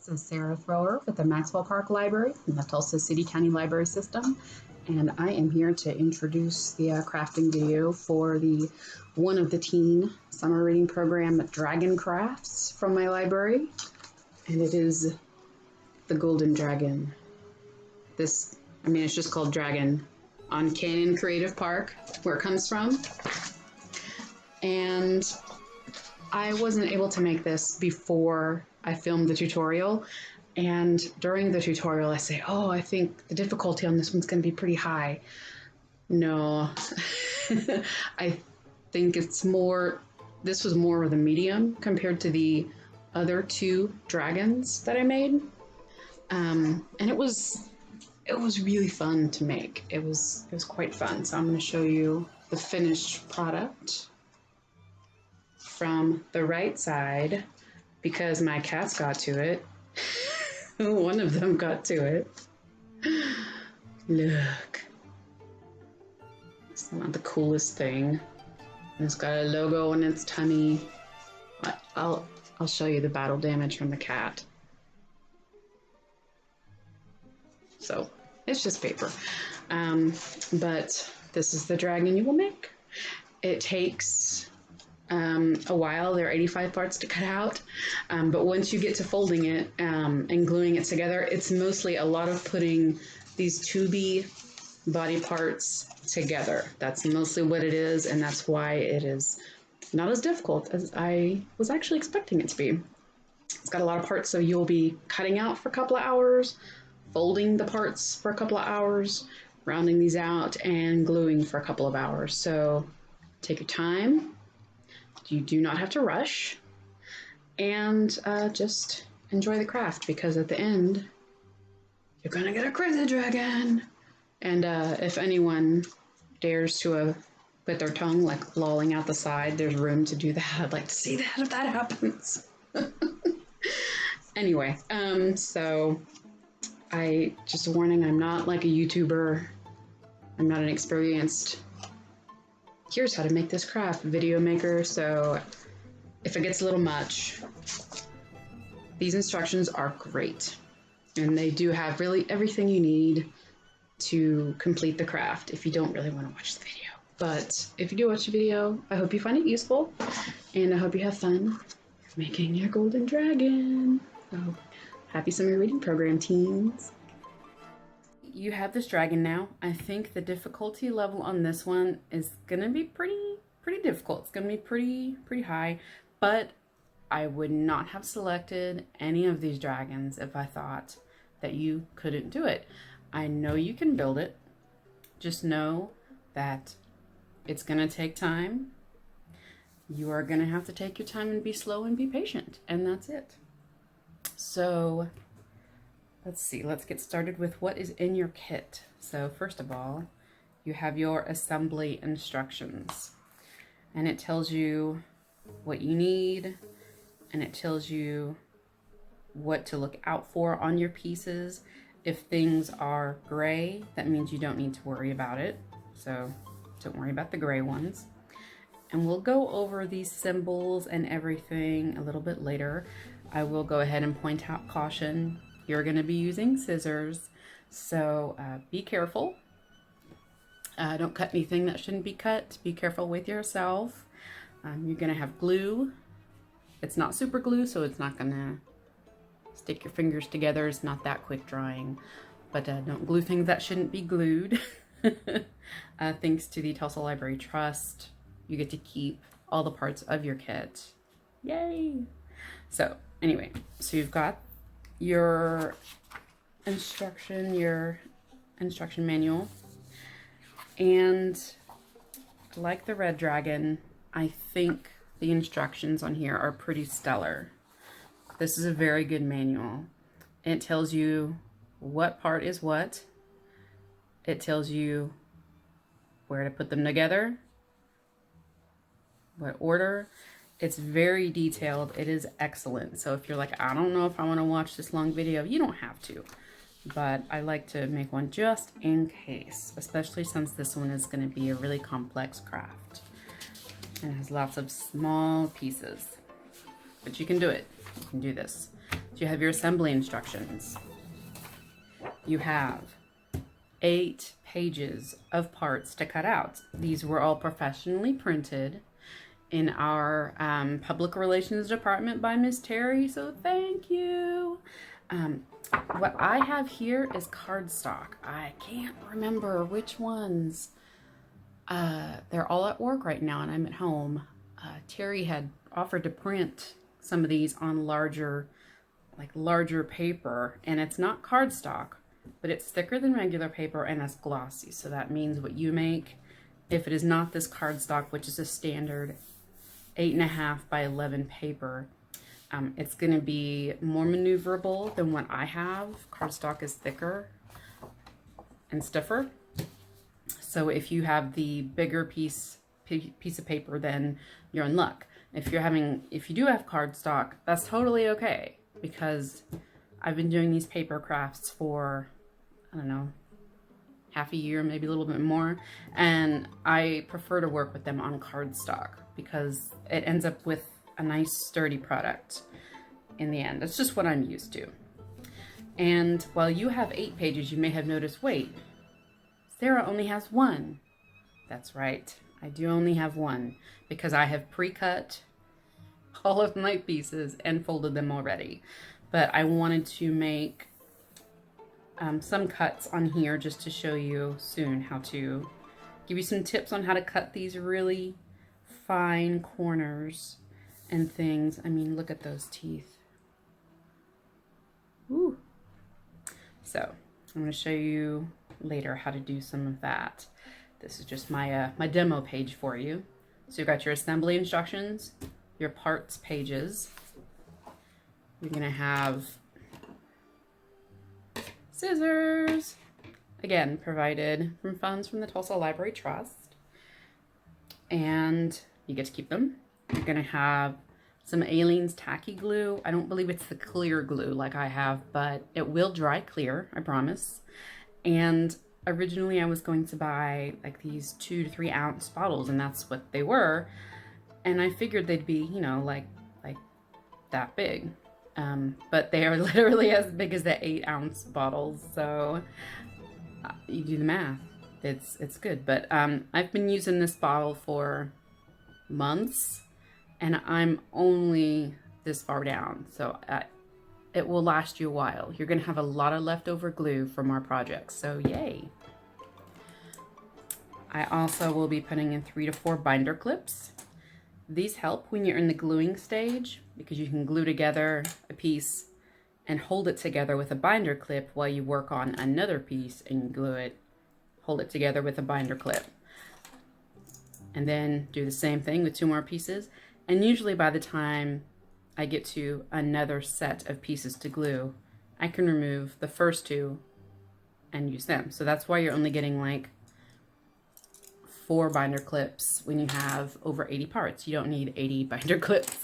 This is Sarah Thrower with the Maxwell Park Library in the Tulsa City County Library System, and I am here to introduce the crafting video for the one of the teen summer reading program Dragon Crafts from my library, and it is the Golden Dragon. It's just called Dragon on Canon Creative Park, where it comes from, and I wasn't able to make this before I filmed the tutorial, and during the tutorial I say, oh, I think the difficulty on this one's going to be pretty high. No, I think this was more of the medium compared to the other two dragons that I made, and it was really fun to make. It was quite fun. So I'm going to show you the finished product from the right side, because my cats got to it. One of them got to it. Look. It's not the coolest thing. It's got a logo on its tummy. I'll show you the battle damage from the cat. So it's just paper. But this is the dragon you will make. It takes a while. There are 85 parts to cut out, but once you get to folding it and gluing it together, it's mostly a lot of putting these tubey body parts together. That's mostly what it is, and that's why it is not as difficult as I was actually expecting it to be. It's got a lot of parts, so you'll be cutting out for a couple of hours, folding the parts for a couple of hours, rounding these out, and gluing for a couple of hours. So take your time. You do not have to rush, and just enjoy the craft, because at the end, you're gonna get a crazy dragon. And if anyone dares to put their tongue like lolling out the side, there's room to do that. I'd like to see that if that happens. Anyway, so just a warning, I'm not like a YouTuber. I'm not an experienced here's how to make this craft video maker, so if it gets a little much, these instructions are great, and they do have really everything you need to complete the craft if you don't really want to watch the video. But if you do watch the video, I hope you find it useful, and I hope you have fun making your golden dragon. So happy summer reading program, teens. You have this dragon now. I think the difficulty level on this one is gonna be pretty difficult. It's gonna be pretty high, but I would not have selected any of these dragons if I thought that you couldn't do it. I know you can build it. Just know that it's gonna take time. You are gonna have to take your time and be slow and be patient, and that's it. So let's see, let's get started with what is in your kit. So first of all, you have your assembly instructions, and it tells you what you need, and it tells you what to look out for on your pieces. If things are gray, that means you don't need to worry about it. So don't worry about the gray ones. And we'll go over these symbols and everything a little bit later. I will go ahead and point out caution. You're going to be using scissors, so be careful. Don't cut anything that shouldn't be cut. Be careful with yourself. You're going to have glue. It's not super glue, so it's not going to stick your fingers together. It's not that quick drying, but don't glue things that shouldn't be glued. Thanks to the Tulsa Library Trust, you get to keep all the parts of your kit. Yay! So anyway, so you've got your instruction manual, and like the red dragon, I think the instructions on here are pretty stellar. This is a very good manual. It tells you what part is what. It tells you where to put them together, what order. It's very detailed. It is excellent. So if you're like, I don't know if I want to watch this long video, you don't have to. But I like to make one just in case, especially since this one is going to be a really complex craft. And it has lots of small pieces. But you can do it. You can do this. you have your assembly instructions. You have 8 pages of parts to cut out. These were all professionally printed in our public relations department by Miss Terry, so thank you. What I have here is cardstock. I can't remember which ones. They're all at work right now and I'm at home. Terry had offered to print some of these on larger paper, and it's not cardstock, but it's thicker than regular paper and it's glossy. So that means what you make, if it is not this cardstock, which is a standard 8.5 by 11 paper, it's going to be more maneuverable than what I have. Cardstock is thicker and stiffer. So if you have the bigger piece of paper, then you're in luck. If you do have cardstock, that's totally okay, because I've been doing these paper crafts for, I don't know, half a year, maybe a little bit more, and I prefer to work with them on cardstock because it ends up with a nice sturdy product in the end. That's just what I'm used to. And while you have 8 pages, you may have noticed, wait, Sarah only has 1. That's right, I do only have 1, because I have pre-cut all of my pieces and folded them already. But I wanted to make some cuts on here just to show you soon how to give you some tips on how to cut these really fine corners and things. I mean, look at those teeth. Woo. So I'm going to show you later how to do some of that. This is just my my demo page for you. So you've got your assembly instructions, your parts pages. You're going to have scissors, again provided from funds from the Tulsa Library Trust, and you get to keep them. You're going to have some Aleene's tacky glue. I don't believe it's the clear glue like I have, but it will dry clear, I promise. And originally I was going to buy like these 2 to 3 ounce bottles, and that's what they were, and I figured they'd be, you know, like that big. But they are literally as big as the 8 ounce bottles, so you do the math. It's good. But I've been using this bottle for months, and I'm only this far down, so it will last you a while. You're gonna have a lot of leftover glue from our projects, so yay. I also will be putting in 3 to 4 binder clips. These help when you're in the gluing stage, because you can glue together a piece and hold it together with a binder clip while you work on another piece and glue it, hold it together with a binder clip. And then do the same thing with 2 more pieces. And usually by the time I get to another set of pieces to glue, I can remove the first 2 and use them. So that's why you're only getting like 4 binder clips when you have over 80 parts. You don't need 80 binder clips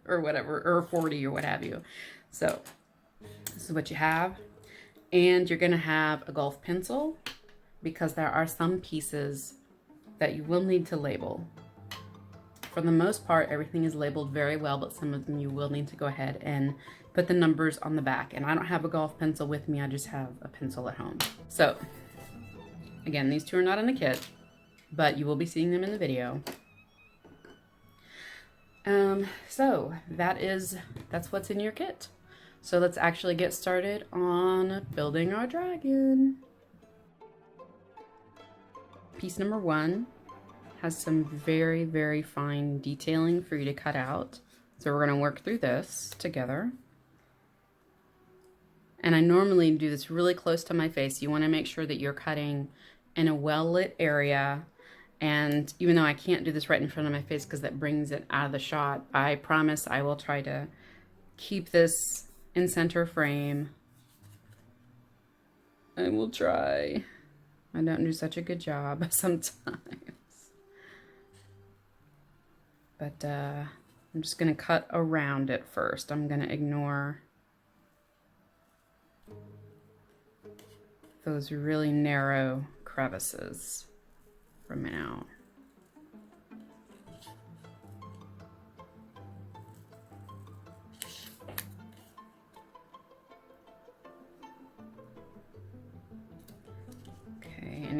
or whatever, or 40 or what have you. So this is what you have. And you're gonna have a golf pencil, because there are some pieces that you will need to label. For the most part, everything is labeled very well, but some of them you will need to go ahead and put the numbers on the back. And I don't have a golf pencil with me, I just have a pencil at home. So again, these 2 are not in the kit, but you will be seeing them in the video. So that's what's in your kit. So let's actually get started on building our dragon. Piece number 1 has some very, very fine detailing for you to cut out. So we're going to work through this together. And I normally do this really close to my face. You want to make sure that you're cutting in a well-lit area. And even though I can't do this right in front of my face because that brings it out of the shot, I promise I will try to keep this in center frame. I will try. I don't do such a good job sometimes. But I'm just going to cut around it first. I'm going to ignore those really narrow crevices for now.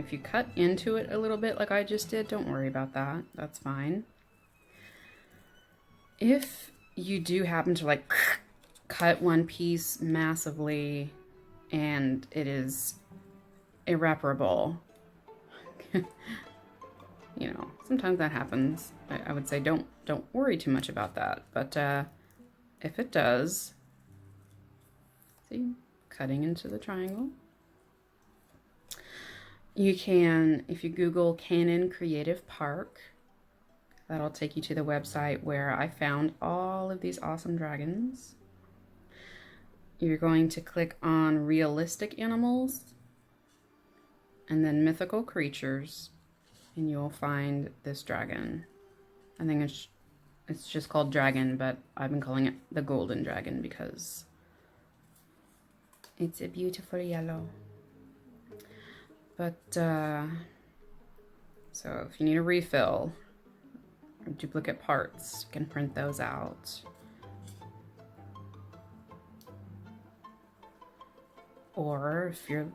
if you cut into it a little bit like I just did, don't worry about that. That's fine. If you do happen to like cut one piece massively and it is irreparable, you know, sometimes that happens. I would say don't worry too much about that. But if it does, see, cutting into the triangle. You can, if you Google Canon Creative Park, that'll take you to the website where I found all of these awesome dragons. You're going to click on realistic animals and then mythical creatures, and you'll find this dragon. I think it's just called dragon, but I've been calling it the golden dragon because it's a beautiful yellow. But so if you need a refill or duplicate parts, you can print those out. Or if you're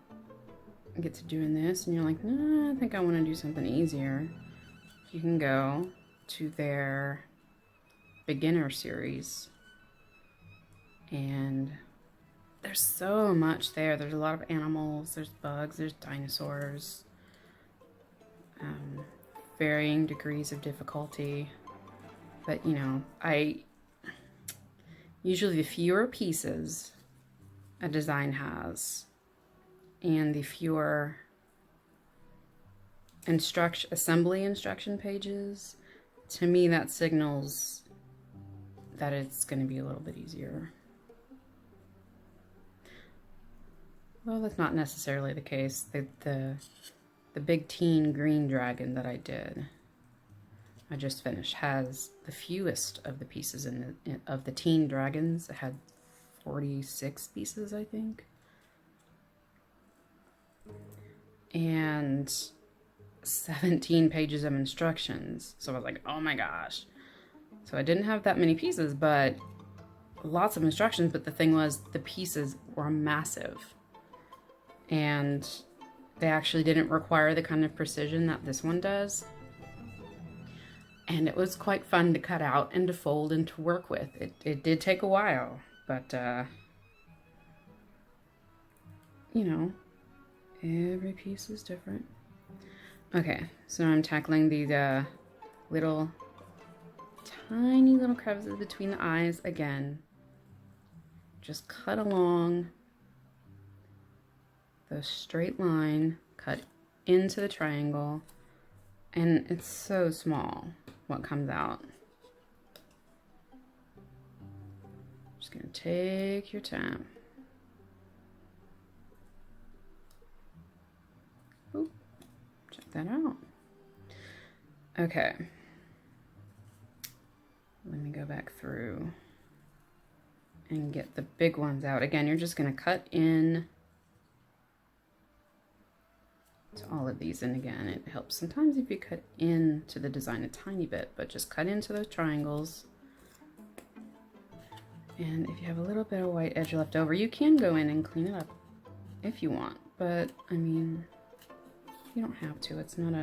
get to doing this and you're like, nah, I think I want to do something easier, you can go to their beginner series, and there's so much there. There's a lot of animals, there's bugs, there's dinosaurs, varying degrees of difficulty. But you know, usually the fewer pieces a design has and the fewer assembly instruction pages, to me that signals that it's going to be a little bit easier. Well, that's not necessarily the case. The big teen green dragon that I just finished has the fewest of the pieces of the teen dragons. It had 46 pieces, I think. And 17 pages of instructions. So I was like, oh my gosh. So I didn't have that many pieces, but lots of instructions. But the thing was, the pieces were massive. And they actually didn't require the kind of precision that this one does. And it was quite fun to cut out and to fold and to work with. It did take a while, but you know, every piece is different. Okay, so I'm tackling these little tiny little crevices between the eyes again. Just cut along the straight line, cut into the triangle, and it's so small what comes out. Just gonna take your time. Ooh, check that out. Okay. Let me go back through and get the big ones out. Again, you're just gonna cut in to all of these, and again, it helps sometimes if you cut into the design a tiny bit, but just cut into those triangles. And if you have a little bit of white edge left over, you can go in and clean it up if you want, but I mean, you don't have to. It's not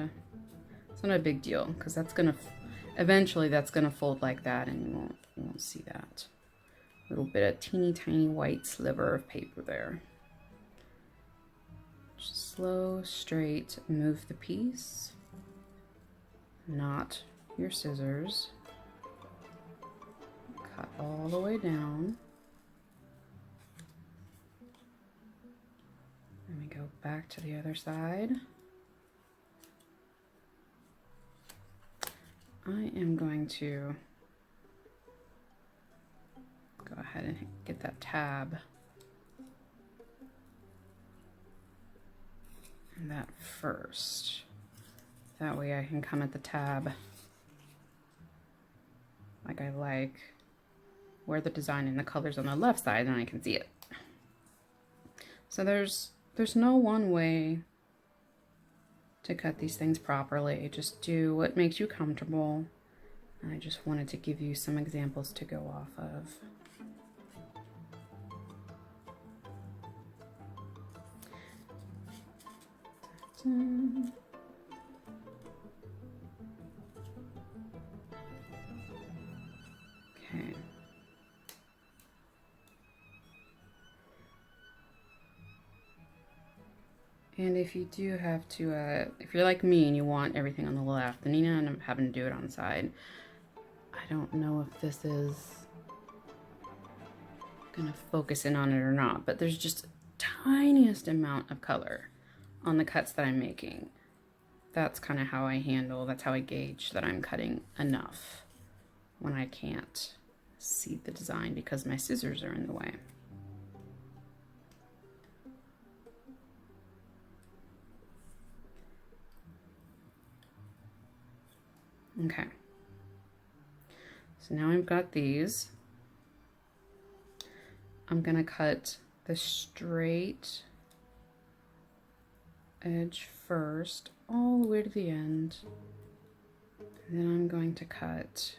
a big deal, because that's gonna eventually that's gonna fold like that, and you won't see that little bit of teeny tiny white sliver of paper there. Just slow, straight, move the piece, not your scissors. Cut all the way down. Let me go back to the other side. I am going to go ahead and get that tab. And that first. That way I can come at the tab like I like, where the design and the colors on the left side, and I can see it. So there's no one way to cut these things properly. Just do what makes you comfortable. And I just wanted to give you some examples to go off of. Okay. And if you do have to, if you're like me and you want everything on the left, then you end up having to do it on the side. I don't know if this is gonna focus in on it or not, but there's just tiniest amount of color on the cuts that I'm making. That's kind of how I handle, that's how I gauge that I'm cutting enough when I can't see the design because my scissors are in the way. Okay, so now I've got these. I'm gonna cut the straight edge first, all the way to the end. And then I'm going to cut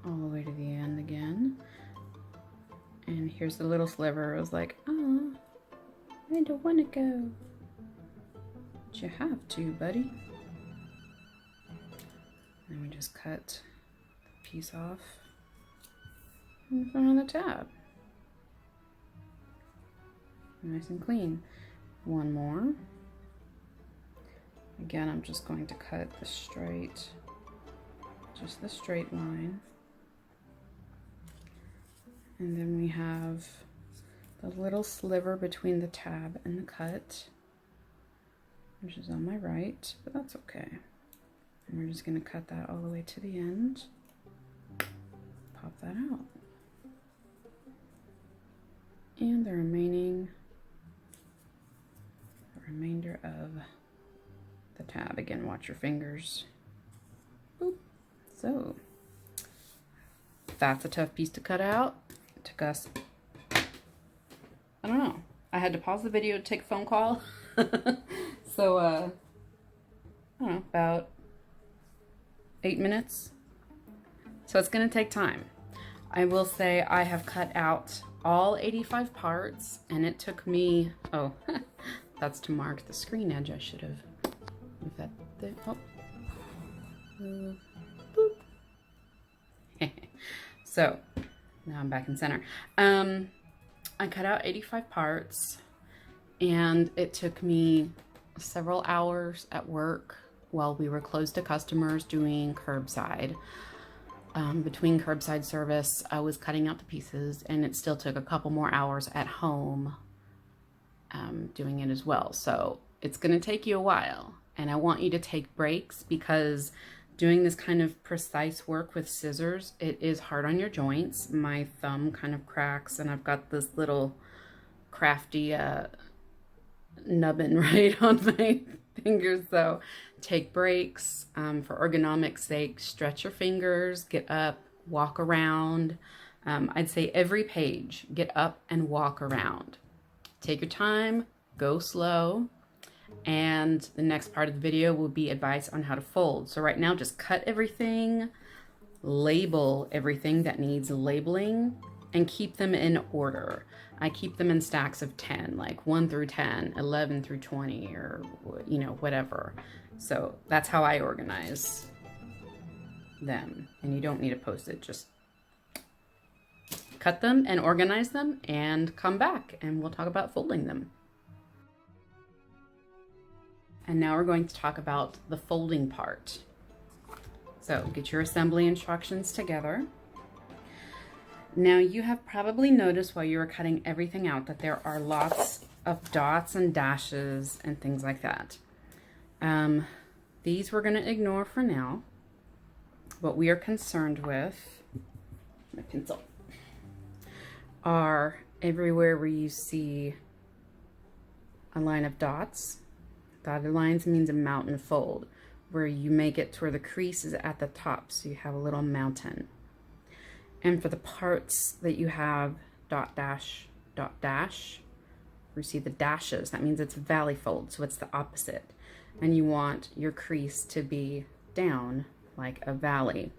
all the way to the end again. And here's the little sliver. I was like, oh, I don't want to go. But you have to, buddy. Then we just cut the piece off in front of the tab. Nice and clean. One more. Again, I'm just going to cut the straight, just the straight line. And then we have the little sliver between the tab and the cut, which is on my right, but that's okay. And we're just going to cut that all the way to the end. Pop that out. And the remainder of the tab. Again, watch your fingers. Boop. So, that's a tough piece to cut out. It took us, I don't know. I had to pause the video to take a phone call. So, I don't know, about 8 minutes. So it's gonna take time. I will say I have cut out all 85 parts and it took me, oh, that's to mark the screen edge. I should have moved that there. Oh. Boop. So now I'm back in center. I cut out 85 parts and it took me several hours at work while we were closed to customers doing curbside. Between curbside service, I was cutting out the pieces and it still took a couple more hours at home doing it as well. So it's going to take you a while and I want you to take breaks because doing this kind of precise work with scissors, it is hard on your joints. My thumb kind of cracks and I've got this little crafty nubbin right on my fingers. So take breaks for ergonomics sake. Stretch your fingers, get up, walk around. I'd say every page, get up and walk around. Take your time, go slow, and the next part of the video will be advice on how to fold. So right now, just cut everything, label everything that needs labeling, and keep them in order. I keep them in stacks of 10, like 1 through 10, 11 through 20, or, you know, whatever. So that's how I organize them. And you don't need a Post-it, just cut them and organize them and come back and we'll talk about folding them. And now we're going to talk about the folding part. So get your assembly instructions together. Now you have probably noticed while you were cutting everything out that there are lots of dots and dashes and things like that. These we're going to ignore for now. What we are concerned with, my pencil, are everywhere where you see a line of dots. Dotted lines means a mountain fold, where you make it to where the crease is at the top, so you have a little mountain. And for the parts that you have dot dash, you see the dashes, that means it's a valley fold, so it's the opposite. And you want your crease to be down like a valley.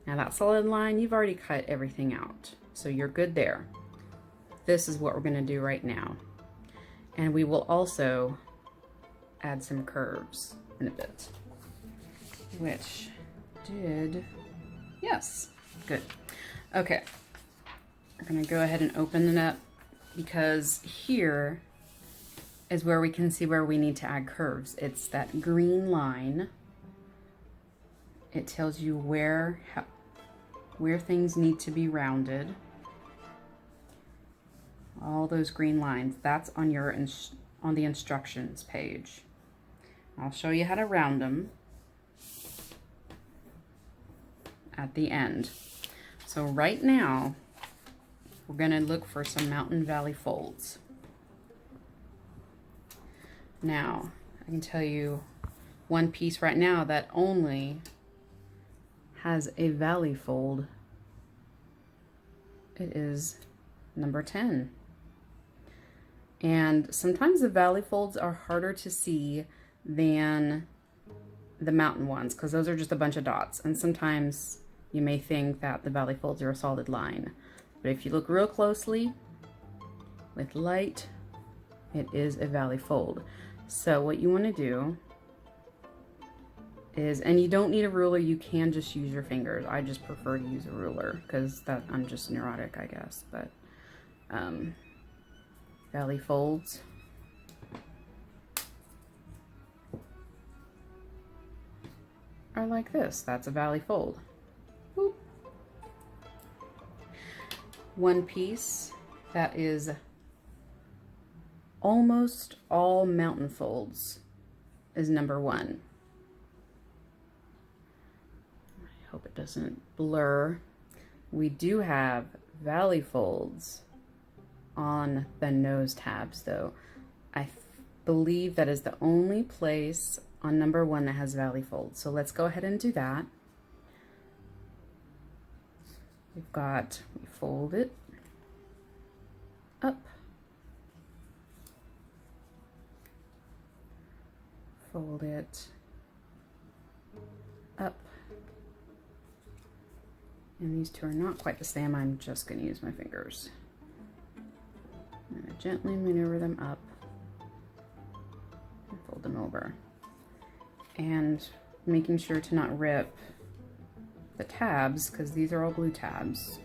Now that solid line, you've already cut everything out, so you're good there. this is what we're going to do right now. And we will also add some curves in a bit, which did, yes, good. Okay, we're going to go ahead and open it up, because here is where we can see where we need to add curves. It's that green line. It tells you where things need to be rounded. All those green lines, that's on your on the instructions page. I'll show you how to round them at the end. So right now, we're gonna look for some mountain valley folds. Now, I can tell you one piece right now that only has a valley fold. It is number 10. And sometimes the valley folds are harder to see than the mountain ones, because those are just a bunch of dots. And sometimes you may think that the valley folds are a solid line. But if you look real closely with light, it is a valley fold. So what you want to do is, and you don't need a ruler, you can just use your fingers. I just prefer to use a ruler because I'm just neurotic, I guess. But valley folds. Are like this. That's a valley fold. Boop. One piece that is almost all mountain folds is number 1. I hope it doesn't blur. We do have valley folds on the nose tabs though. I believe that is the only place on number 1 that has valley folds. So let's go ahead and do that. We fold it up, fold it up, and these two are not quite the same. I'm just going to use my fingers. I'm going to gently maneuver them up and fold them over, and making sure to not rip the tabs, because these are all glue tabs.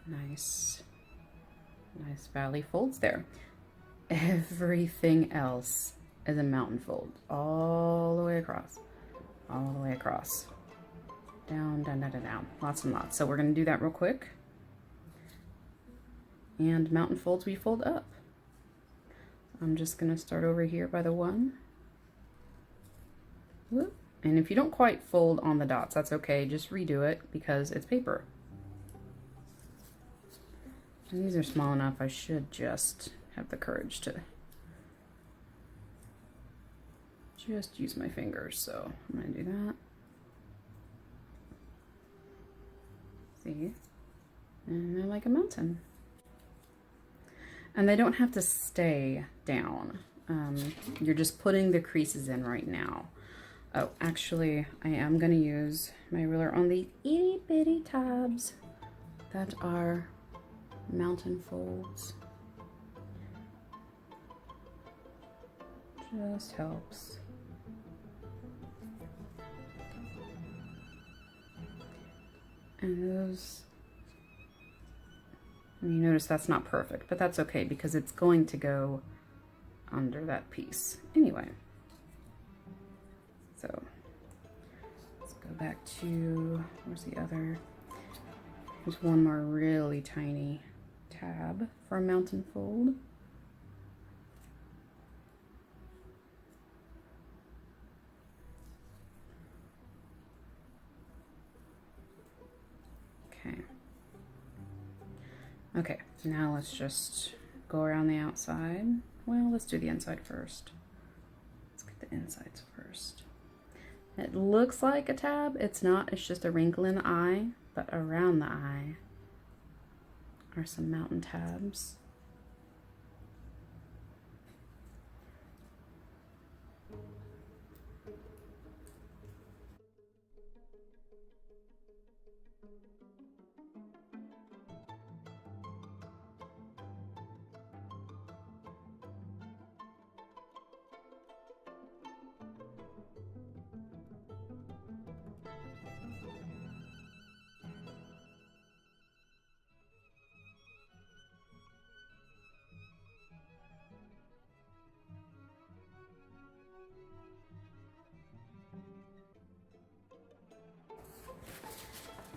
Nice valley folds there. Everything else is a mountain fold, all the way across, all the way across, down, down, down, down, down, lots and lots. So we're going to do that real quick. And mountain folds we fold up. I'm just going to start over here by the 1. Whoop. And if you don't quite fold on the dots, that's okay. Just redo it because it's paper. And these are small enough, I should just have the courage to just use my fingers. So I'm going to do that. See? And they're like a mountain. And they don't have to stay down. You're just putting the creases in right now. Oh, actually, I am going to use my ruler on the itty bitty tabs that are mountain folds. Just helps. And those, and you notice that's not perfect, but that's okay because it's going to go under that piece anyway. So let's go back to, where's the other? There's one more really tiny tab for a mountain fold. Okay, now let's just go around the outside. Well, let's do the inside first. Let's get the insides first. It looks like a tab. It's not. It's just a wrinkle in the eye, but around the eye are some mountain tabs.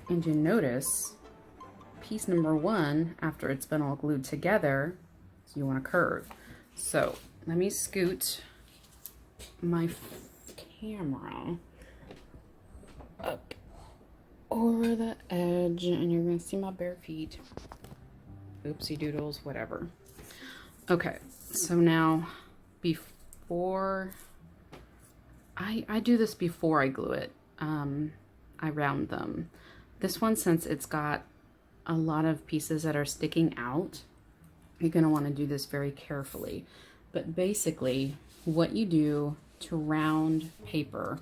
And you notice piece number one, after it's been all glued together, so you want to curve. So let me scoot my camera up over the edge, and you're gonna see my bare feet. Oopsie doodles, whatever. Okay, so now before I do this before I glue it, I round them. This one, since it's got a lot of pieces that are sticking out, you're gonna want to do this very carefully. But basically, what you do to round paper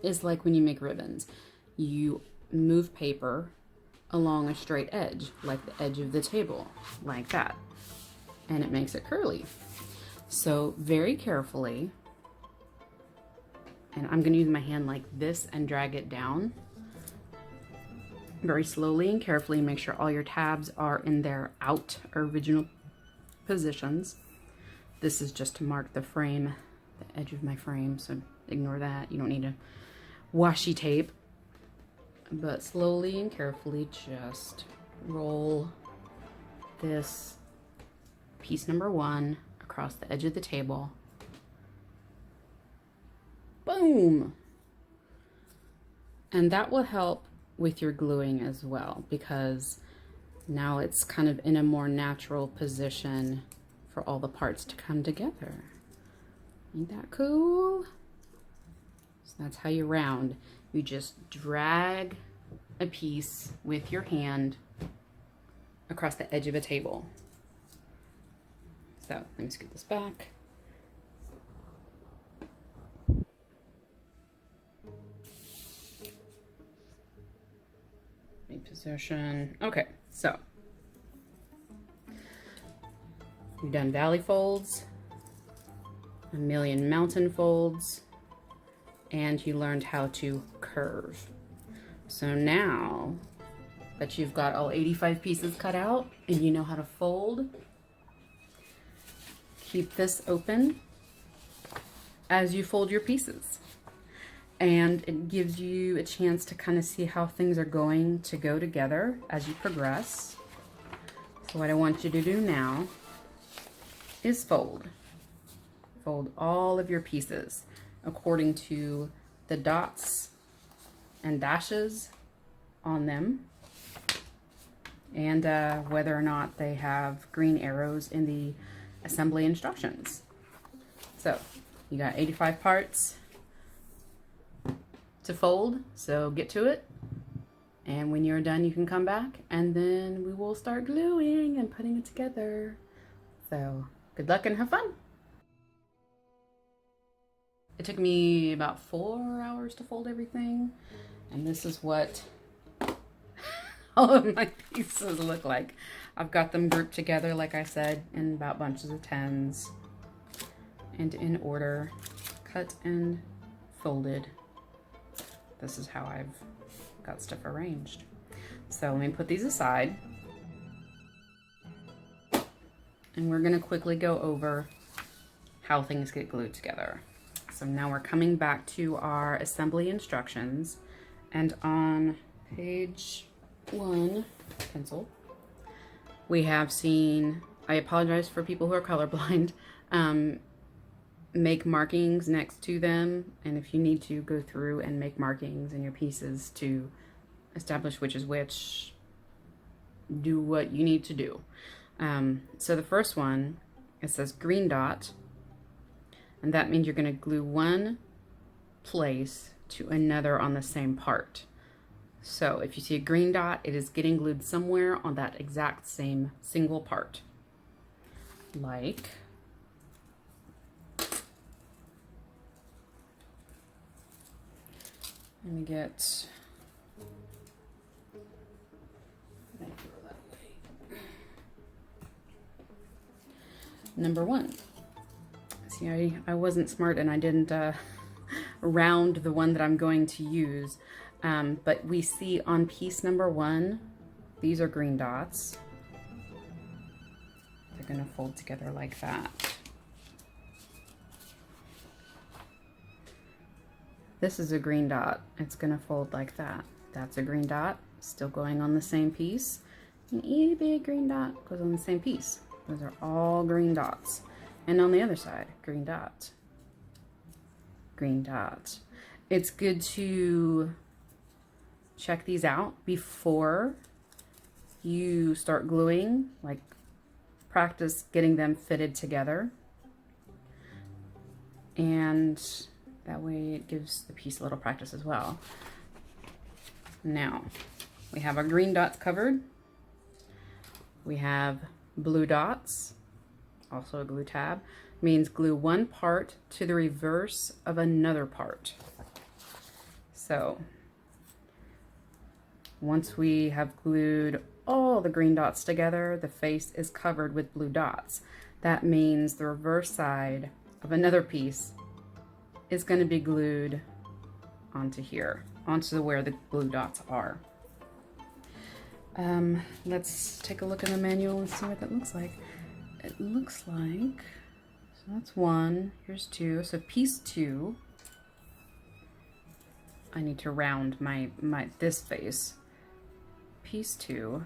is like when you make ribbons. You move paper along a straight edge, like the edge of the table, like that. And it makes it curly. So very carefully, and I'm gonna use my hand like this and drag it down. Very slowly and carefully, make sure all your tabs are in their original positions. This is just to mark the frame, the edge of my frame, so ignore that. You don't need a washi tape. But slowly and carefully just roll this piece number one across the edge of the table. Boom! And that will help with your gluing as well, because now it's kind of in a more natural position for all the parts to come together. Ain't that cool? So that's how you round. You just drag a piece with your hand across the edge of a table. So let me scoot this back. Position. Okay, so you've done valley folds, a million mountain folds, and you learned how to curve. So now that you've got all 85 pieces cut out and you know how to fold, keep this open as you fold your pieces. And it gives you a chance to kind of see how things are going to go together as you progress. So what I want you to do now is fold. Fold all of your pieces according to the dots and dashes on them, and whether or not they have green arrows in the assembly instructions. So you got 85 parts to fold, so get to it, and when you're done you can come back and then we will start gluing and putting it together. So good luck and have fun. It took me about 4 hours to fold everything, and this is what all of my pieces look like. I've got them grouped together, like I said, in about bunches of 10s and in order, cut and folded. This is how I've got stuff arranged. So let me put these aside, and we're gonna quickly go over how things get glued together. So now we're coming back to our assembly instructions, and on page 1, pencil, we have seen, I apologize for people who are colorblind, make markings next to them, and if you need to go through and make markings in your pieces to establish which is which, do what you need to do. So the first one, it says green dot, and that means you're going to glue one place to another on the same part. So if you see a green dot, it is getting glued somewhere on that exact same single part. Like let me get number 1. See, I wasn't smart and I didn't round the one that I'm going to use, but we see on piece number 1, these are green dots. They're going to fold together like that. This is a green dot. It's going to fold like that. That's a green dot, still going on the same piece. An itty bitty green dot goes on the same piece. Those are all green dots. And on the other side, green dot, green dot. It's good to check these out before you start gluing, like practice getting them fitted together. And that way it gives the piece a little practice as well. Now, we have our green dots covered. We have blue dots, also a glue tab. Means glue one part to the reverse of another part. So, once we have glued all the green dots together, the face is covered with blue dots. That means the reverse side of another piece is going to be glued onto here, onto where the blue dots are. Let's take a look in the manual and see what that looks like. It looks like, so that's one, here's two. So piece two, I need to round this face. Piece two,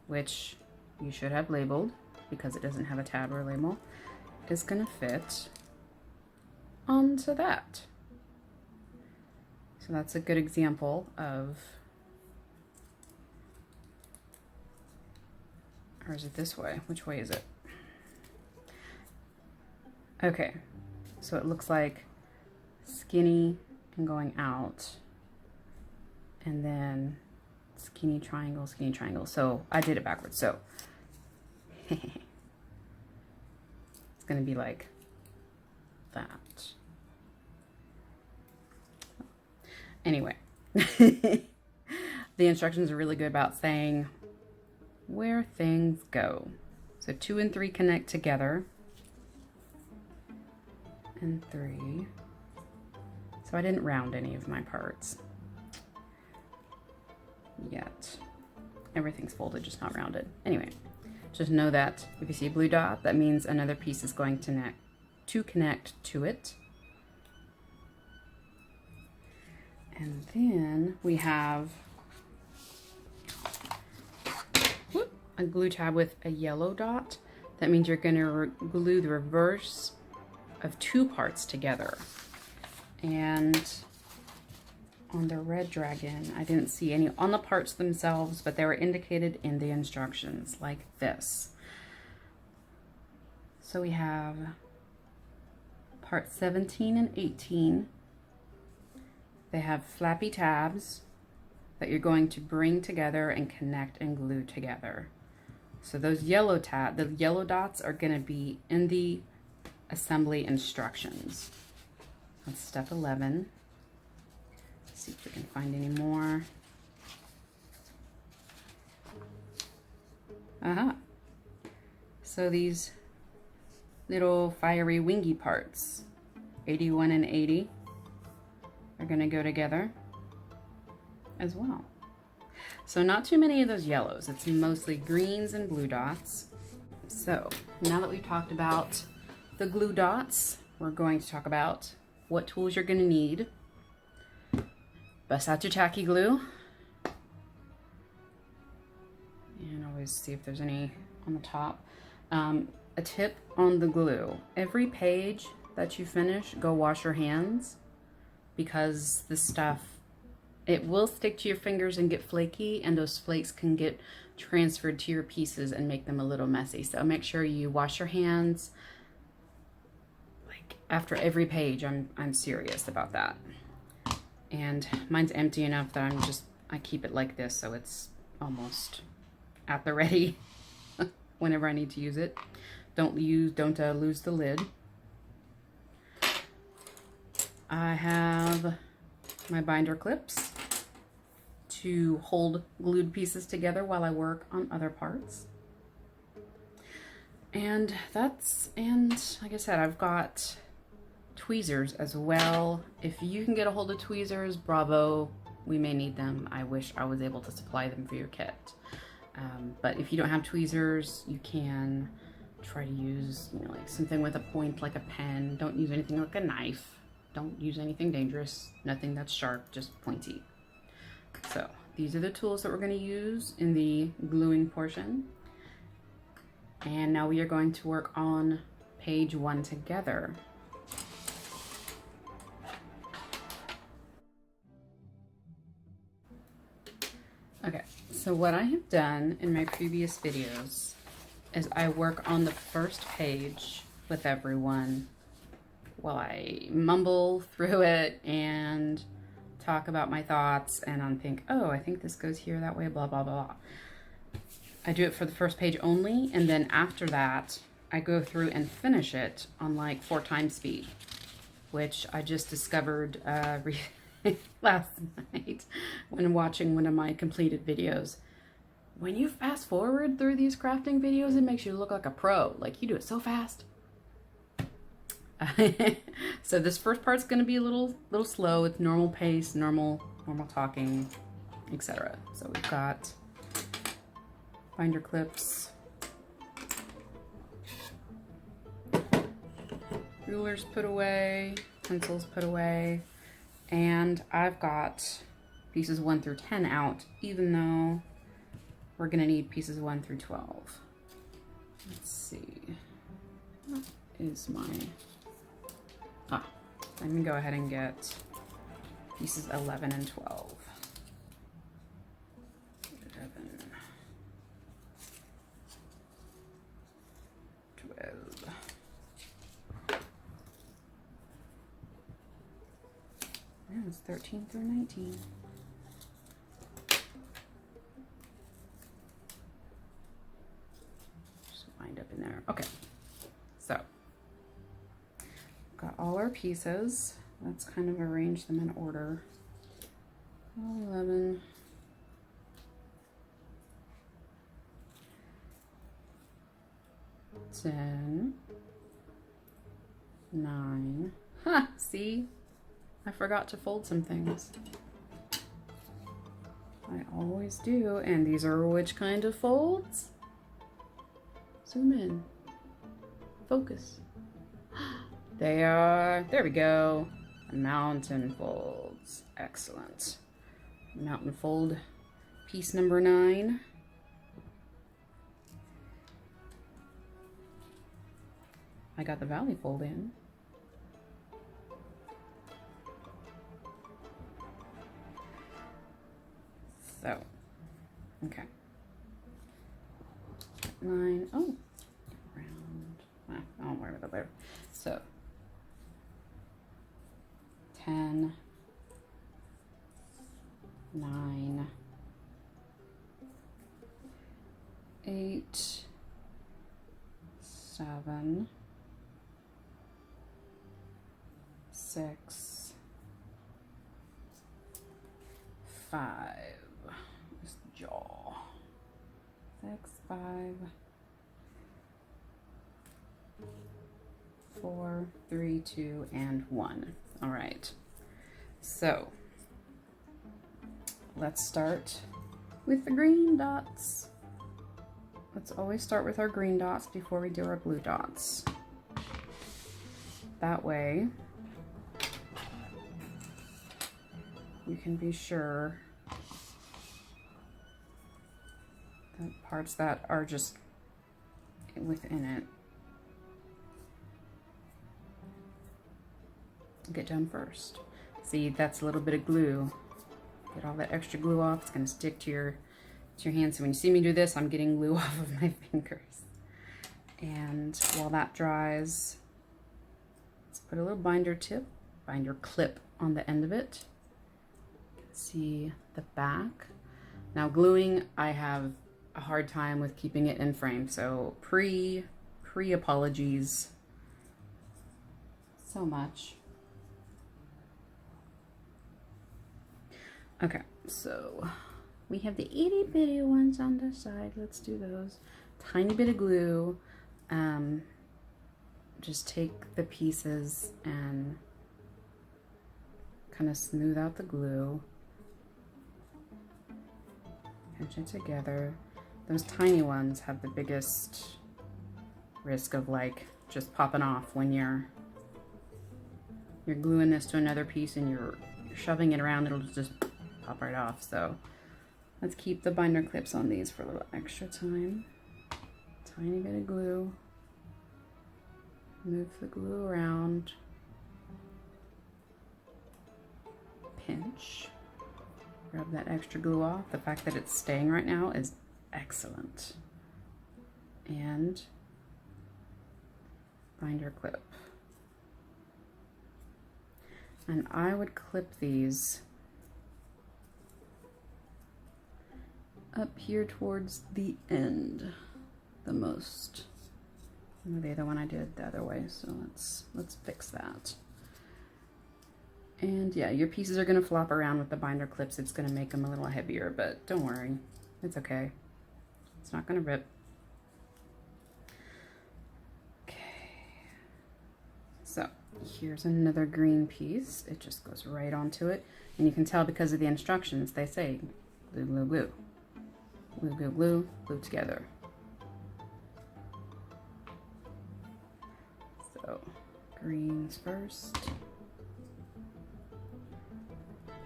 which you should have labeled because it doesn't have a tab or a label, is gonna fit onto that. So that's a good example of, or is it this way? Which way is it? Okay, so it looks like skinny and going out, and then skinny triangle, skinny triangle. So I did it backwards. So it's gonna be like that. Anyway, the instructions are really good about saying where things go. So 2 and 3 connect together, and 3. So I didn't round any of my parts yet. Everything's folded, just not rounded. Anyway, just know that if you see a blue dot, that means another piece is going to connect to it. And then we have a glue tab with a yellow dot. That means you're going to glue the reverse of 2 parts together. And on the red dragon, I didn't see any on the parts themselves, but they were indicated in the instructions like this. So we have part 17 and 18. They have flappy tabs that you're going to bring together and connect and glue together. So those the yellow dots are going to be in the assembly instructions. That's step 11. Let's see if we can find any more. So these little fiery wingy parts, 81 and 80, are going to go together as well. So not too many of those yellows. It's mostly greens and blue dots. So now that we've talked about the glue dots, we're going to talk about what tools you're going to need. Bust out your tacky glue. And always see if there's any on the top. A tip on the glue. Every page that you finish, go wash your hands, because the stuff, it will stick to your fingers and get flaky, and those flakes can get transferred to your pieces and make them a little messy. So make sure you wash your hands like after every page. I'm serious about that. And mine's empty enough that I keep it like this, so it's almost at the ready whenever I need to use it. Don't lose the lid. I have my binder clips to hold glued pieces together while I work on other parts. And like I said, I've got tweezers as well. If you can get a hold of tweezers, bravo, we may need them. I wish I was able to supply them for your kit. But if you don't have tweezers, you can try to use, like something with a point, like a pen. Don't use anything like a knife. Don't use anything dangerous. Nothing that's sharp, just pointy. So these are the tools that we're going to use in the gluing portion. And now we are going to work on page 1 together. Okay, so what I have done in my previous videos is I work on the first page with everyone while I mumble through it and talk about my thoughts, and I think, oh, I think this goes here that way, blah, blah, blah. I do it for the first page only, and then after that, I go through and finish it on like 4 times speed, which I just discovered last night when watching one of my completed videos. When you fast forward through these crafting videos, it makes you look like a pro. Like, you do it so fast. So this first part's going to be a little slow. It's normal pace, normal talking, etc. So we've got binder clips, rulers put away, pencils put away, and I've got pieces 1 through 10 out, even though we're going to need pieces 1 through 12. Let's see. What is my... let me go ahead and get pieces 11 and 12. 11, 12. Yeah, it's 13 through 19. Just wind up in there. Okay, so got all our pieces. Let's kind of arrange them in order. 11. 10. 9. Ha! See? I forgot to fold some things. I always do. And these are which kind of folds? Zoom in. Focus. They are, there we go, mountain folds. Excellent. Mountain fold piece number 9. I got the valley fold in. So, okay. 9, oh, round, I'll worry about that later. So, 10, 9, 8, 7, 6, 5. This jaw. 6, 5, 4, 3, 2, and 1. All right. So let's start with the green dots. Let's always start with our green dots before we do our blue dots. That way you can be sure that parts that are just within it get done first. See, that's a little bit of glue. Get all that extra glue off. It's going to stick to your hand. So when you see me do this, I'm getting glue off of my fingers. And while that dries, let's put a little binder clip on the end of it. See the back. Now gluing, I have a hard time with keeping it in frame, so pre apologies so much. Okay, so we have the itty bitty ones on the side. Let's do those. Tiny bit of glue. Just take the pieces and kind of smooth out the glue. Pinch it together. Those tiny ones have the biggest risk of like just popping off when you're gluing this to another piece and you're shoving it around. It'll just pop right off. So let's keep the binder clips on these for a little extra time. Tiny bit of glue. Move the glue around. Pinch. Rub that extra glue off. The fact that it's staying right now is excellent. And binder clip. And I would clip these up here towards the end the most. Maybe the one I did the other way, so let's fix that. And yeah, your pieces are gonna flop around with the binder clips. It's gonna make them a little heavier, but don't worry, it's okay. It's not gonna rip. Okay, so here's another green piece. It just goes right onto it, and you can tell because of the instructions, they say glue, glue, glue. Glue, glue, glue, glue together. So, greens first.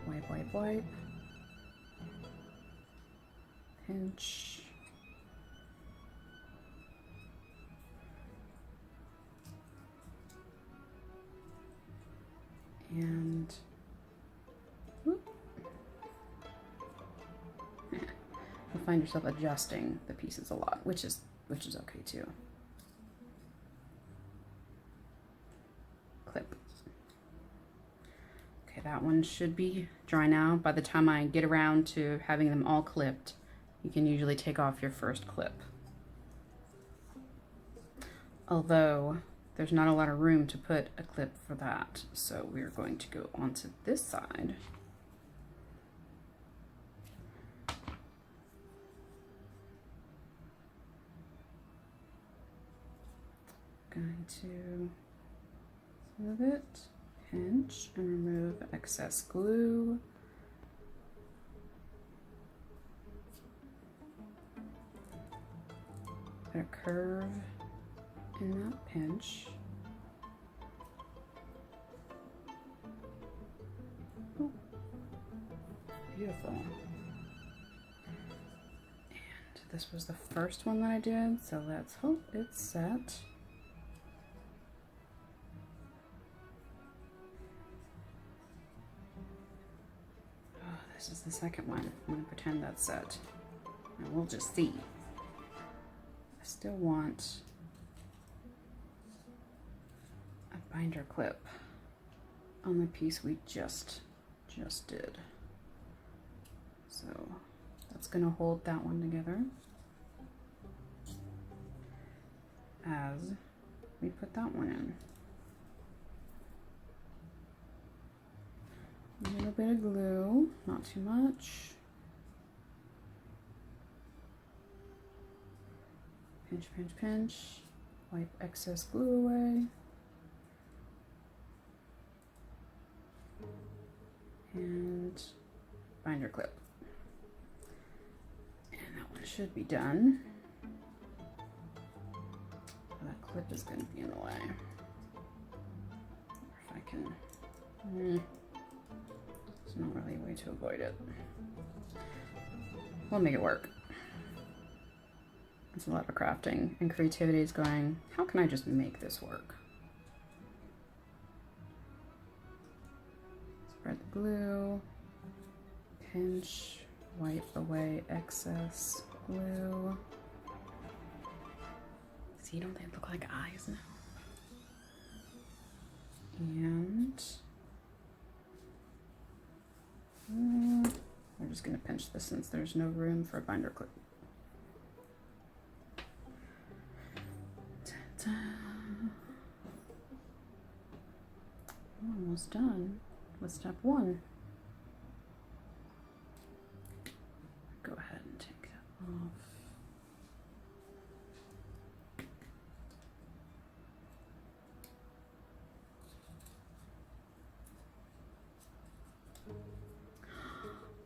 Wipe, wipe, wipe. Pinch. And whoop. You'll find yourself adjusting the pieces a lot, which is okay too. Clip. Okay, that one should be dry now. By the time I get around to having them all clipped, you can usually take off your first clip. Although there's not a lot of room to put a clip for that, so we're going to go onto this side. Going to smooth it, pinch, and remove excess glue. Put a curve in that pinch. Oh, beautiful. And this was the first one that I did, so let's hope it's set. This is the second one. I'm going to pretend that's set. And we'll just see. I still want a binder clip on the piece we just did. So that's going to hold that one together as we put that one in. A little bit of glue, not too much. Pinch, pinch, pinch. Wipe excess glue away. And binder clip. And that one should be done. That clip is going to be in the way. If I can... There's not really a way to avoid it. We'll make it work. It's a lot of crafting, and creativity is going, how can I just make this work? Spread the glue, pinch, wipe away excess glue. See, don't they look like eyes now? And we're just going to pinch this since there's no room for a binder clip. Ta-da. Almost done with step one. Go ahead and take that off.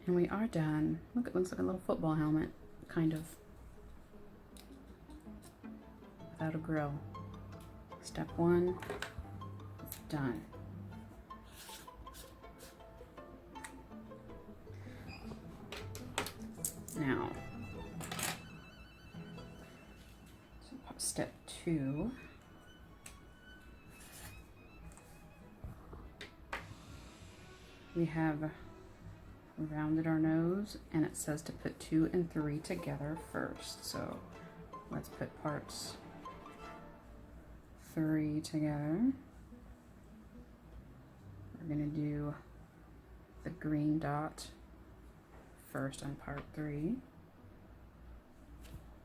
And we are done. Look, it looks like a little football helmet, kind of. Without a grill. Step one, done. Now, so step 2. We have rounded our nose, and it says to put 2 and 3 together first. So let's put parts 3 together. We're going to do the green dot first on part 3.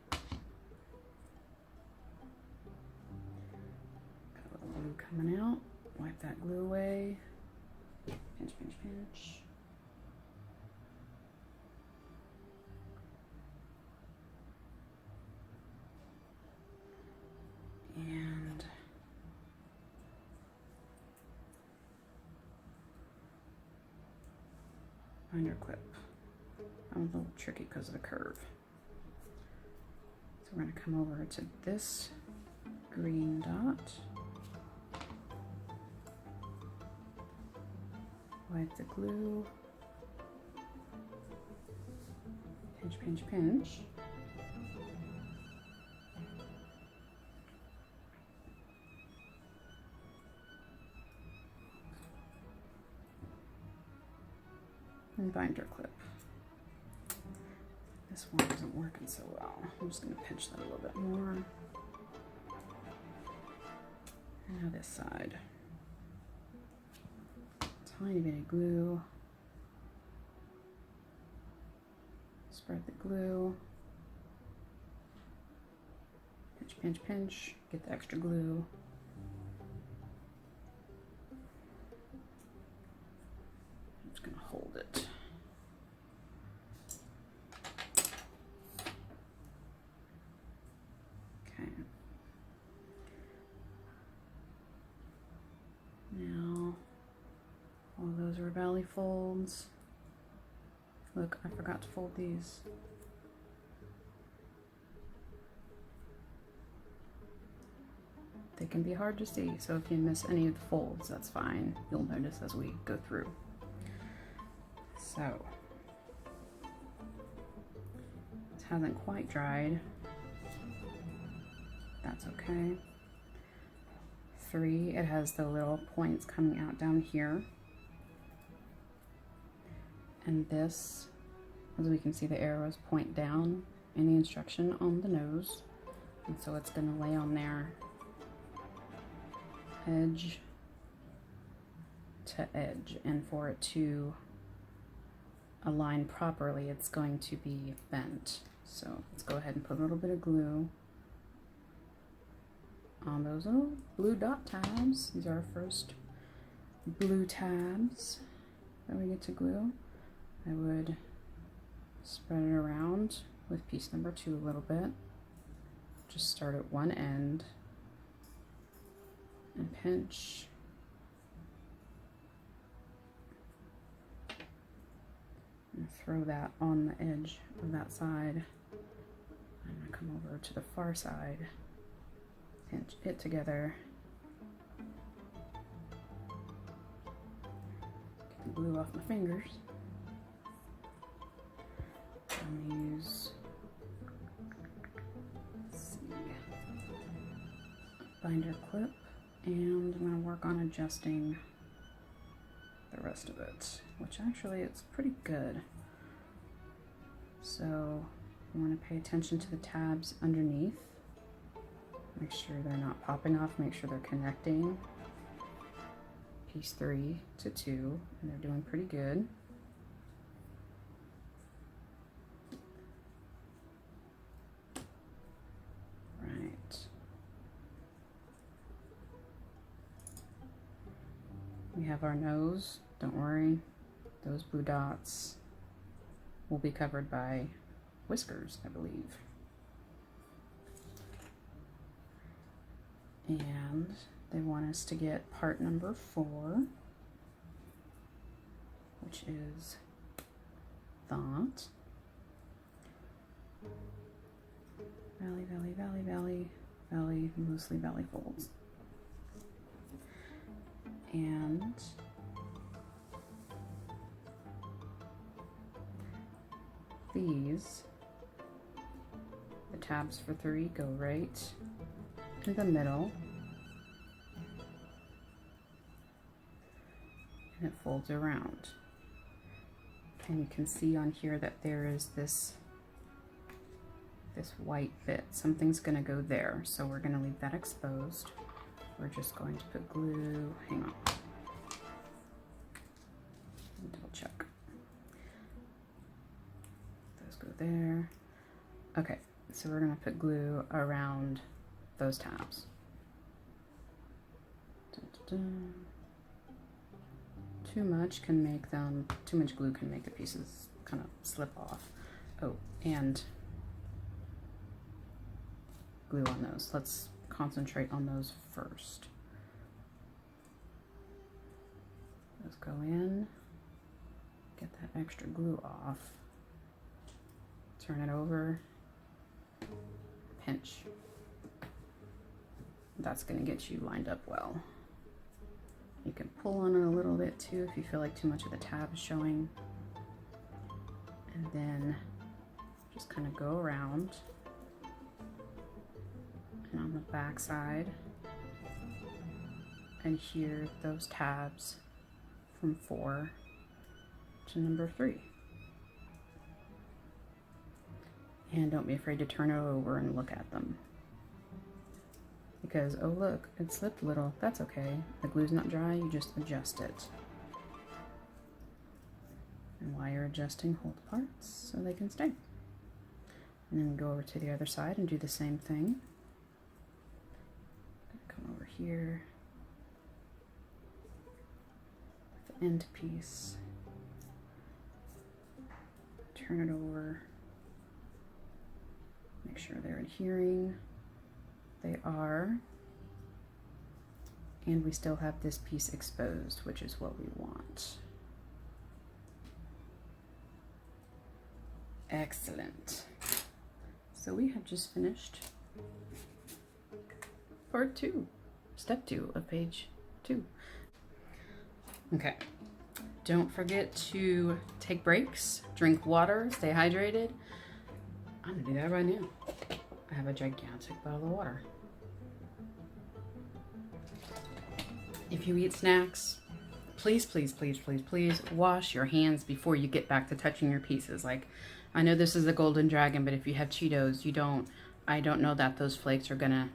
Got a little glue coming out. Wipe that glue away. Pinch, pinch, pinch. And binder clip. That was a little tricky because of the curve. So we're going to come over to this green dot. Wipe the glue. Pinch, pinch, pinch. And binder clip. This one isn't working so well. I'm just going to pinch that a little bit more. And now this side. Tiny bit of glue. Spread the glue. Pinch, pinch, pinch. Get the extra glue. I'm just going to hold it. Okay. Now, all those are valley folds. Look, I forgot to fold these. They can be hard to see, so if you miss any of the folds, that's fine. You'll notice as we go through. So, it hasn't quite dried. That's okay. 3, it has the little points coming out down here. And this, as we can see, the arrows point down in the instruction on the nose. And so it's going to lay on there, edge to edge. And for it to align properly, it's going to be bent. So let's go ahead and put a little bit of glue on those little blue dot tabs. These are our first blue tabs that we get to glue. I would spread it around with piece number 2 a little bit. Just start at one end and pinch. And throw that on the edge of that side. I'm going to come over to the far side, pinch it together. Get the glue off my fingers. I'm going to use, a binder clip, and I'm going to work on adjusting the rest of it, which actually it's pretty good. So I want to pay attention to the tabs underneath. Make sure they're not popping off, make sure they're connecting piece 3 to 2, and they're doing pretty good. We have our nose. Don't worry, those blue dots will be covered by whiskers, I believe. And they want us to get part number 4, which is thought. Valley, valley, valley, valley, valley, mostly valley folds. And these, the tabs for 3 go right in the middle, and it folds around. And you can see on here that there is this white bit. Something's going to go there, so we're going to leave that exposed. We're just going to put glue, hang on, double check. Those go there. Okay, so we're going to put glue around those tabs. Dun, dun, dun. Too much glue can make the pieces kind of slip off. Oh, and glue on those. Let's concentrate on those first. Those go in, get that extra glue off, turn it over, pinch. That's going to get you lined up well. You can pull on it a little bit too if you feel like too much of the tab is showing. And then just kind of go around. And on the back side, adhere those tabs from 4 to number 3. And don't be afraid to turn it over and look at them. Because, oh look, it slipped a little. That's okay. The glue's not dry, you just adjust it. And while you're adjusting, hold the parts so they can stay. And then go over to the other side and do the same thing. Come over here. The end piece. Turn it over. Make sure they're adhering. They are. And we still have this piece exposed, which is what we want. Excellent. So we have just finished part 2, step 2 of page 2. Okay. Don't forget to take breaks, drink water, stay hydrated. I'm gonna do that right now. I have a gigantic bottle of water. If you eat snacks, please, please, please, please, please wash your hands before you get back to touching your pieces. Like, I know this is a golden dragon, but if you have Cheetos, I don't know that those flakes are gonna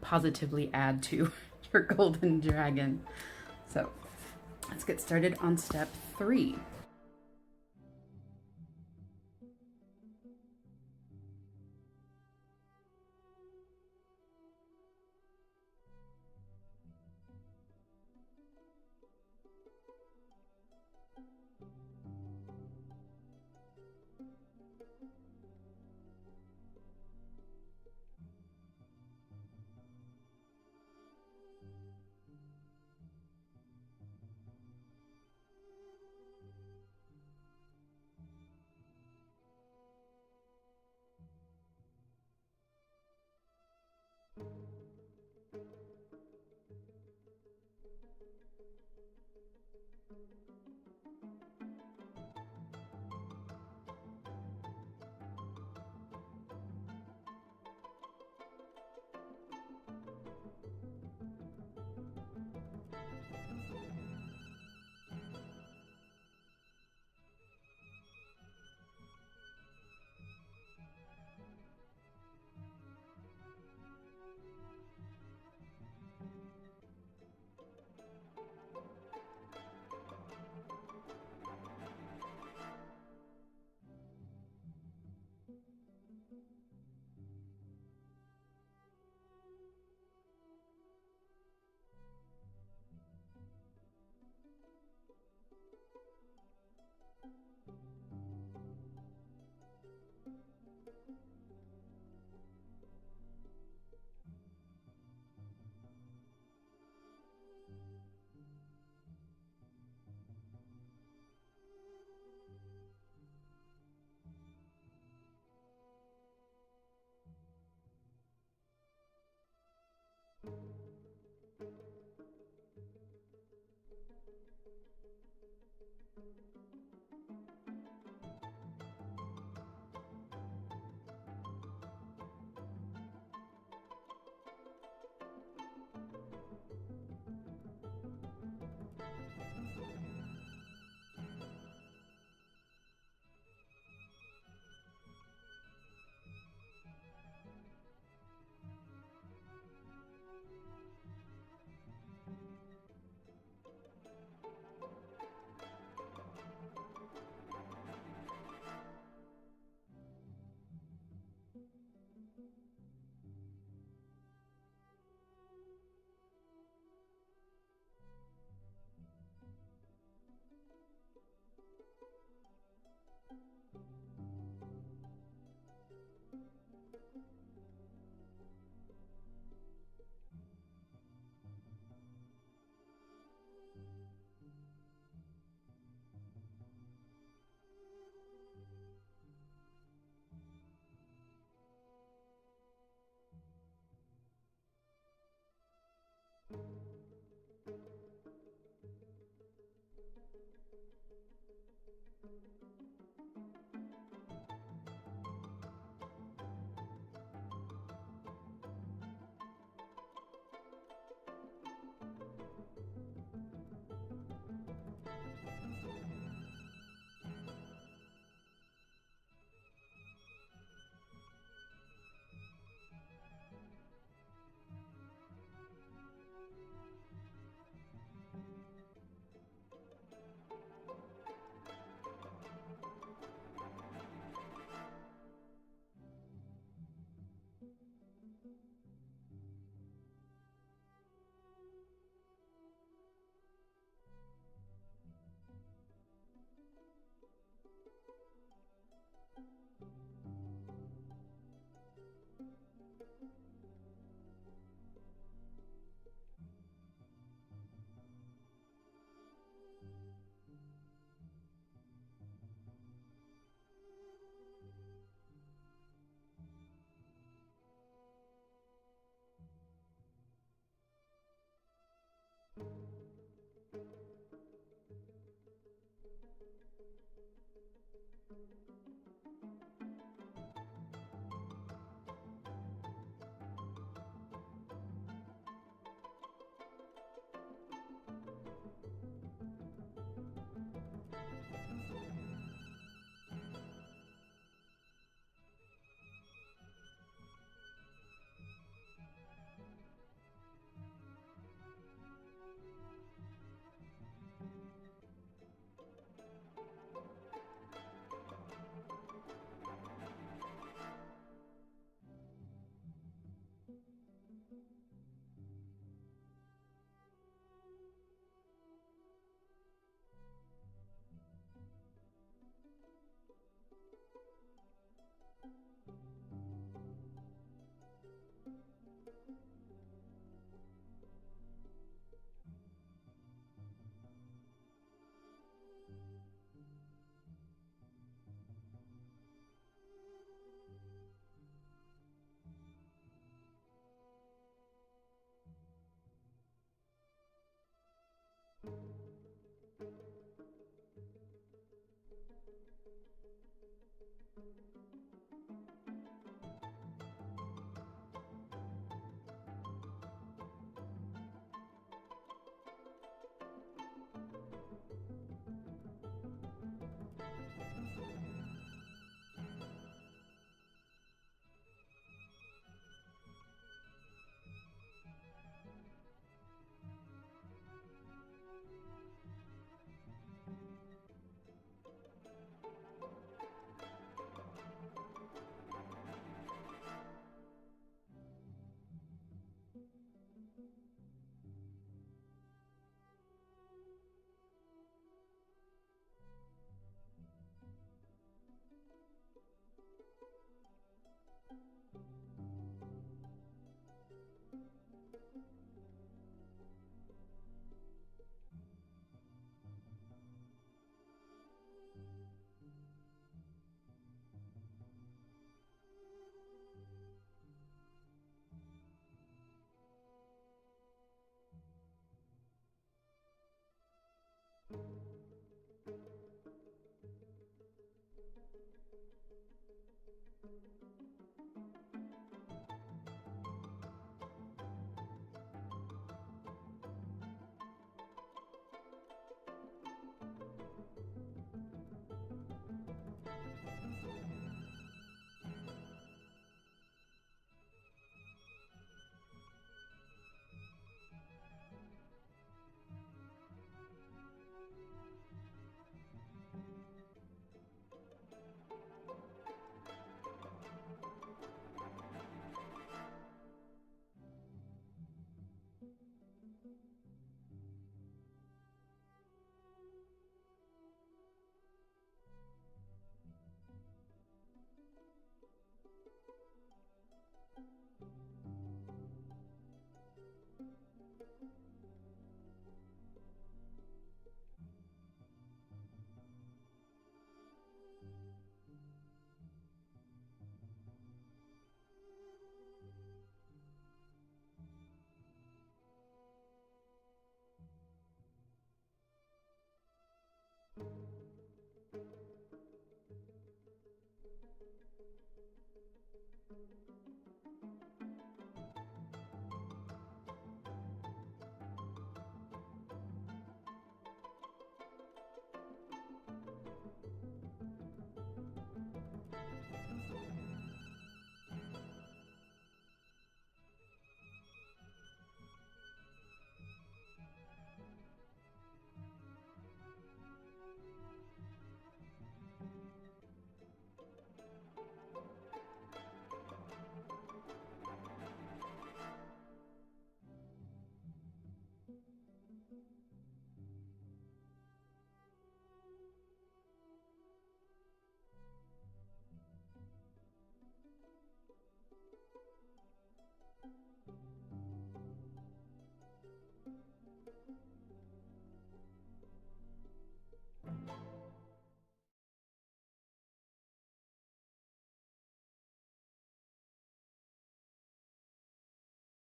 positively add to your golden dragon. So let's get started on step 3.